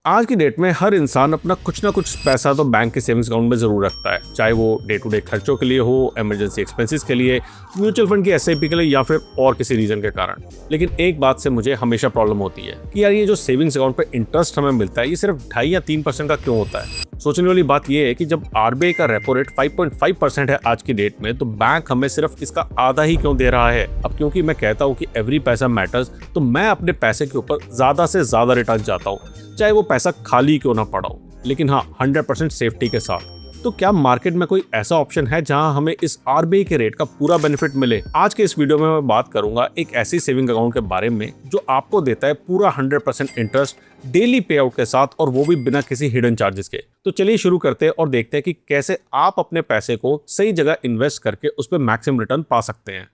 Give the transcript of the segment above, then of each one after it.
आज की डेट में हर इंसान अपना कुछ ना कुछ पैसा तो बैंक के सेविंग्स अकाउंट में जरूर रखता है, चाहे वो डे टू डे खर्चों के लिए हो, इमरजेंसी एक्सपेंसेस के लिए, म्यूचुअल फंड की एसआईपी के लिए या फिर और किसी रीजन के कारण। लेकिन एक बात से मुझे हमेशा प्रॉब्लम होती है कि यार ये जो सेविंग्स अकाउंट पे इंटरेस्ट हमें मिलता है ये सिर्फ 2.5 या 3% का क्यों होता है। सोचने वाली बात यह है कि जब आरबीआई का रेपो रेट 5.5% है आज की डेट में, तो बैंक हमें सिर्फ इसका आधा ही क्यों दे रहा है। अब क्योंकि मैं कहता हूँ कि एवरी पैसा मैटर्स, तो मैं अपने पैसे के ऊपर ज्यादा से ज्यादा रिटर्न चाहता हूँ, चाहे वो पैसा खाली क्यों ना पड़ा हो, लेकिन हाँ 100% सेफ्टी के साथ। तो क्या मार्केट में कोई ऐसा ऑप्शन है जहां हमें इस आरबीआई के रेट का पूरा बेनिफिट मिले? आज के इस वीडियो में मैं बात करूंगा एक ऐसी सेविंग अकाउंट के बारे में जो आपको देता है पूरा 100% इंटरेस्ट डेली पे आउट के साथ, और वो भी बिना किसी हिडन चार्जेस के। तो चलिए शुरू करते हैं और देखते हैं कि कैसे आप अपने पैसे को सही जगह इन्वेस्ट करके उस पर मैक्सिमम रिटर्न पा सकते हैं।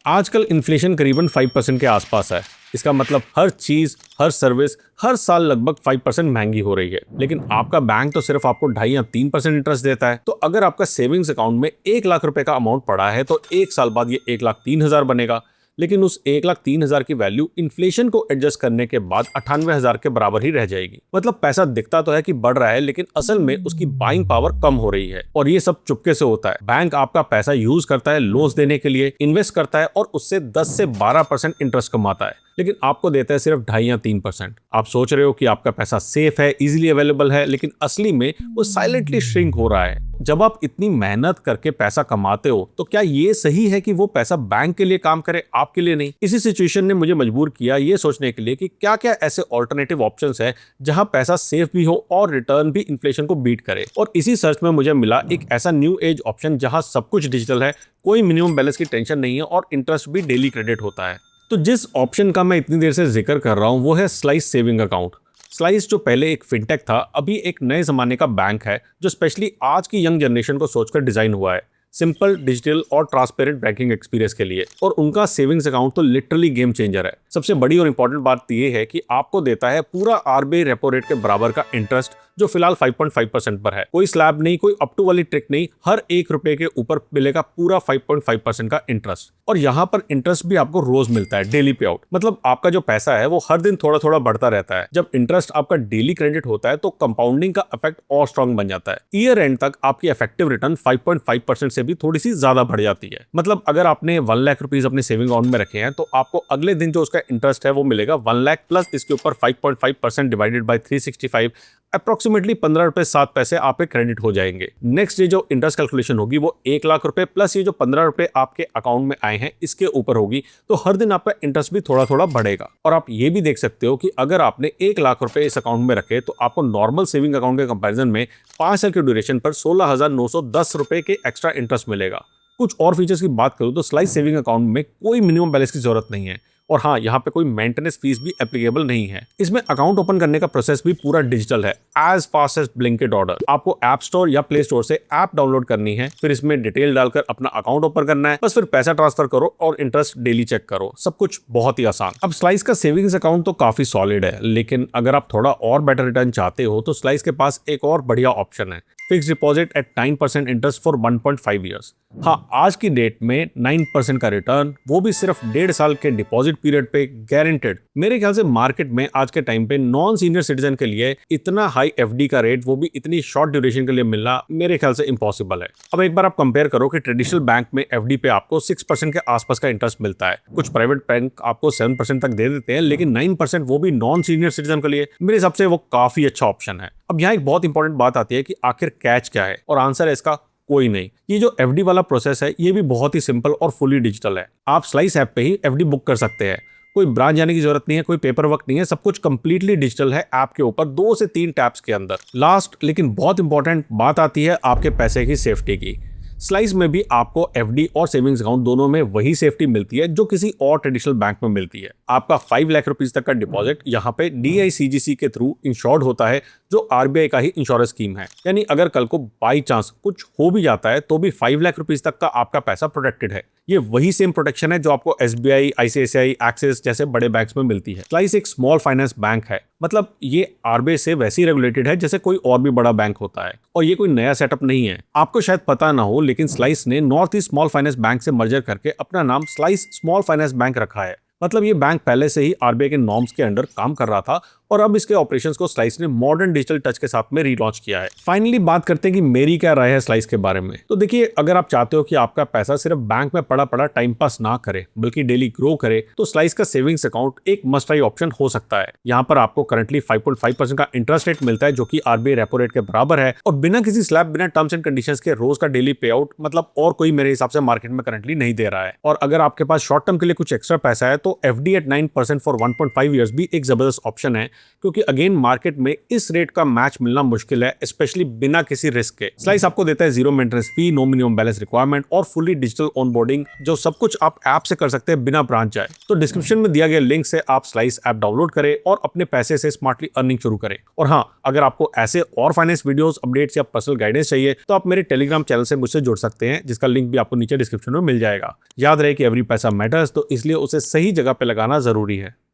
आजकल इन्फ्लेशन करीबन 5% के आसपास है। इसका मतलब हर चीज, हर सर्विस हर साल लगभग 5% महंगी हो रही है, लेकिन आपका बैंक तो सिर्फ आपको 2.5 या 3% इंटरेस्ट देता है। तो अगर आपका सेविंग्स अकाउंट में 1 लाख रुपए का अमाउंट पड़ा है तो 1 साल बाद ये 1,03,000 बनेगा, लेकिन उस 1,03,000 की वैल्यू इन्फ्लेशन को एडजस्ट करने के बाद 98,000 के बराबर ही रह जाएगी। मतलब पैसा दिखता तो है कि बढ़ रहा है, लेकिन असल में उसकी बाइंग पावर कम हो रही है। और ये सब चुपके से होता है। बैंक आपका पैसा यूज करता है लोन्स देने के लिए, इन्वेस्ट करता है और उससे 10 से 12% इंटरेस्ट कमाता है, लेकिन आपको देता है सिर्फ 2.5 या 3%। आप सोच रहे हो कि आपका पैसा सेफ है, इजीली अवेलेबल है, लेकिन असली में वो साइलेंटली श्रिंक हो रहा है। जब आप इतनी मेहनत करके पैसा कमाते हो तो क्या ये सही है कि वो पैसा बैंक के लिए काम करे, आपके लिए नहीं? इसी सिचुएशन ने मुझे मजबूर किया ये सोचने के लिए कि क्या क्या ऐसे ऑल्टरनेटिव ऑप्शंस है जहां पैसा सेफ भी हो और रिटर्न भी इन्फ्लेशन को बीट करे। और इसी सर्च में मुझे मिला एक ऐसा न्यू एज ऑप्शन जहां सब कुछ डिजिटल है, कोई मिनिमम बैलेंस की टेंशन नहीं है और इंटरेस्ट भी डेली क्रेडिट होता है। तो जिस ऑप्शन का मैं इतनी देर से जिक्र कर रहा हूं वो है स्लाइस सेविंग अकाउंट। स्लाइस जो पहले एक फिनटेक था, अभी एक नए जमाने का बैंक है जो स्पेशली आज की यंग जनरेशन को सोचकर डिजाइन हुआ है, सिंपल, डिजिटल और ट्रांसपेरेंट बैंकिंग एक्सपीरियंस के लिए। और उनका सेविंग्स अकाउंट तो लिटरली गेम चेंजर है। सबसे बड़ी और इंपॉर्टेंट बात ये है कि आपको देता है पूरा आरबीआई रेपो रेट के बराबर का इंटरेस्ट, जो फिलहाल 5.5% पर है। कोई स्लैब नहीं, कोई अप टू वाली ट्रिक नहीं, हर 1 रुपए के ऊपर मिलेगा पूरा 5.5% का इंटरेस्ट। और यहाँ पर इंटरेस्ट भी आपको रोज मिलता है, डेली पे आउट। मतलब आपका जो पैसा है वो हर दिन थोड़ा थोड़ा बढ़ता रहता है। जब इंटरेस्ट आपका डेली क्रेडिट होता है तो कंपाउंडिंग का इफेक्ट और स्ट्रॉन्ग बन जाता है। ईयर एंड तक आपकी इफेक्टिव रिटर्न 5.5% से भी थोड़ी सी ज्यादा बढ़ जाती है। मतलब अगर आपने 1 लाख रुपीज अपने सेविंग अकाउंट में रखे हैं तो आपको अगले दिन जो उसका इंटरेस्ट है वो मिलेगा 1 लाख प्लस इसके ऊपर 5.5% डिवाइडेड बाय 365, अप्रोक्सीमेटली 15 रुपए 7 पैसे आपके क्रेडिट हो जाएंगे। नेक्स्ट डे जो इंटरेस्ट कैलकुलेशन होगी वो 1 लाख रुपए प्लस ये जो 15 रुपए आपके अकाउंट में आए हैं इसके ऊपर होगी। तो हर दिन आपका इंटरेस्ट भी थोड़ा थोड़ा बढ़ेगा। और आप ये भी देख सकते हो कि अगर आपने 1 लाख रुपए इस अकाउंट में रखे तो आपको नॉर्मल सेविंग अकाउंट के कंपैरिजन में 5 साल के ड्यूरेशन पर 16,910 रुपए के एक्स्ट्रा इंटरेस्ट मिलेगा। कुछ और फीचर्स की बात करूं तो स्लाइस सेविंग अकाउंट में कोई मिनिमम बैलेंस की जरूरत नहीं है, और हाँ यहाँ पे कोई मेंटेनेंस फीस भी एप्लीकेबल नहीं है। इसमें अकाउंट ओपन करने का प्रोसेस भी पूरा डिजिटल है, as fast as Blinkit order. आपको ऐप स्टोर या प्ले स्टोर से ऐप डाउनलोड करनी है, फिर इसमें डिटेल डालकर अपना अकाउंट ओपन करना है, बस फिर पैसा ट्रांसफर करो और इंटरेस्ट डेली चेक करो। सब कुछ बहुत ही आसान। अब स्लाइस का सेविंग्स अकाउंट तो काफी सॉलिड है, लेकिन अगर आप थोड़ा और बेटर रिटर्न चाहते हो तो स्लाइस के पास एक और बढ़िया ऑप्शन है, fix deposit eight 9% interest for 1.5 years. हाँ, आज की डेट में 9% का रिटर्न, वो भी सिर्फ 1.5 साल के डिपॉजिट पीरियड पे, गारंटेड। मेरे ख्याल से मार्केट में आज के टाइम पे नॉन सीनियर सिटीजन के लिए इतना हाई एफडी का रेट, वो भी इतनी शॉर्ट ड्यूरेशन के लिए मिलना मेरे ख्याल से इम्पॉसिबल है। अब एक बार आप कंपेयर करो कि ट्रेडिशनल बैंक में एफडी पे आपको 6% के आसपास का इंटरेस्ट मिलता है, कुछ प्राइवेट बैंक आपको 7% तक दे देते हैं, लेकिन 9% वो भी नॉन सीनियर सिटीजन के लिए मेरे हिसाब से वो काफी अच्छा ऑप्शन है। अब यहाँ एक बहुत इंपॉर्टेंट बात आती है कि आखिर कैच क्या है, और आंसर है इसका कोई नहीं। ये जो एफडी वाला प्रोसेस है ये भी बहुत ही सिंपल और फुली डिजिटल है। आप स्लाइस ऐप पे ही एफडी बुक कर सकते हैं, कोई ब्रांच जाने की जरूरत नहीं है, कोई पेपर वर्क नहीं है, सब कुछ कंप्लीटली डिजिटल है ऐप के ऊपर 2 से 3 टैप्स के अंदर। लास्ट लेकिन बहुत इंपॉर्टेंट बात आती है आपके पैसे की सेफ्टी की। स्लाइस में भी आपको एफडी और सेविंग्स अकाउंट दोनों में वही सेफ्टी मिलती है जो किसी और ट्रेडिशनल बैंक में मिलती है। आपका 5 लाख रुपीस तक का डिपॉजिट यहाँ पे DICGC के थ्रू इंश्योर्ड होता है, जो आरबीआई का ही इंश्योरेंस स्कीम है। यानी अगर कल को बाई चांस कुछ हो भी जाता है तो भी 5 लाख रुपीस तक का आपका पैसा प्रोटेक्टेड है। ये वही सेम प्रोटेक्शन है जो आपको SBI, ICICI, एक्सिस जैसे बड़े बैंक्स में मिलती है। स्लाइस एक स्मॉल फाइनेंस बैंक है, मतलब ये आरबीआई से वैसे ही रेगुलेटेड है जैसे कोई और भी बड़ा बैंक होता है, और ये कोई नया सेटअप नहीं है। आपको शायद पता ना हो, लेकिन स्लाइस ने north east small finance bank से मर्जर करके अपना नाम स्लाइस स्मॉल फाइनेंस बैंक रखा है। मतलब ये बैंक पहले से ही आरबीआई के नॉर्म्स के अंडर काम कर रहा था और अब इसके ऑपरेशंस को स्लाइस ने मॉडर्न डिजिटल टच के साथ में रीलॉन्च किया है। फाइनली बात करते हैं कि मेरी क्या राय है स्लाइस के बारे में। तो देखिए, अगर आप चाहते हो कि आपका पैसा सिर्फ बैंक में पड़ा पड़ा टाइम पास ना करे बल्कि डेली ग्रो करे, तो स्लाइस का सेविंग्स अकाउंट एक मस्ट ट्राई ऑप्शन हो सकता है। यहाँ पर आपको करंटली 5.5% का इंटरेस्ट रेट मिलता है, जो कि आरबीआई रेपो रेट के बराबर है, और बिना किसी स्लैब, बिना टर्म्स एंड कंडीशंस के रोज का डेली पे आउट, मतलब और कोई मेरे हिसाब से मार्केट में करंटली नहीं दे रहा है। और अगर आपके पास शॉर्ट टर्म के लिए कुछ एक्स्ट्रा पैसा है तो एफडी एट 9% फॉर 1.5 ईयर्स भी एक जबरदस्त ऑप्शन है, क्योंकि अगेन मार्केट में इस रेट का मैच मिलना मुश्किल है, स्पेशली बिना किसी रिस्क के। स्लाइस आपको देता है जीरो मेंटेनेंस फी, नो मिनिमम बैलेंस रिक्वायरमेंट और फुली डिजिटल ऑनबोर्डिंग, जो सब कुछ आप ऐप से कर सकते हैं बिना ब्रांच जाए। तो डिस्क्रिप्शन में दिया गया लिंक से आप स्लाइस ऐप डाउनलोड करें और अपने पैसे से स्मार्टली अर्निंग शुरू करें। और हाँ, अगर आपको ऐसे और फाइनेंस वीडियोस, अपडेट्स या पर्सनल गाइडेंस चाहिए तो आप मेरे टेलीग्राम चैनल से मुझसे जुड़ सकते हैं, जिसका लिंक भी आपको नीचे डिस्क्रिप्शन में मिल जाएगा। याद रहे कि एवरी पैसा मैटर्स, तो इसलिए उसे सही जगह पे लगाना जरूरी है।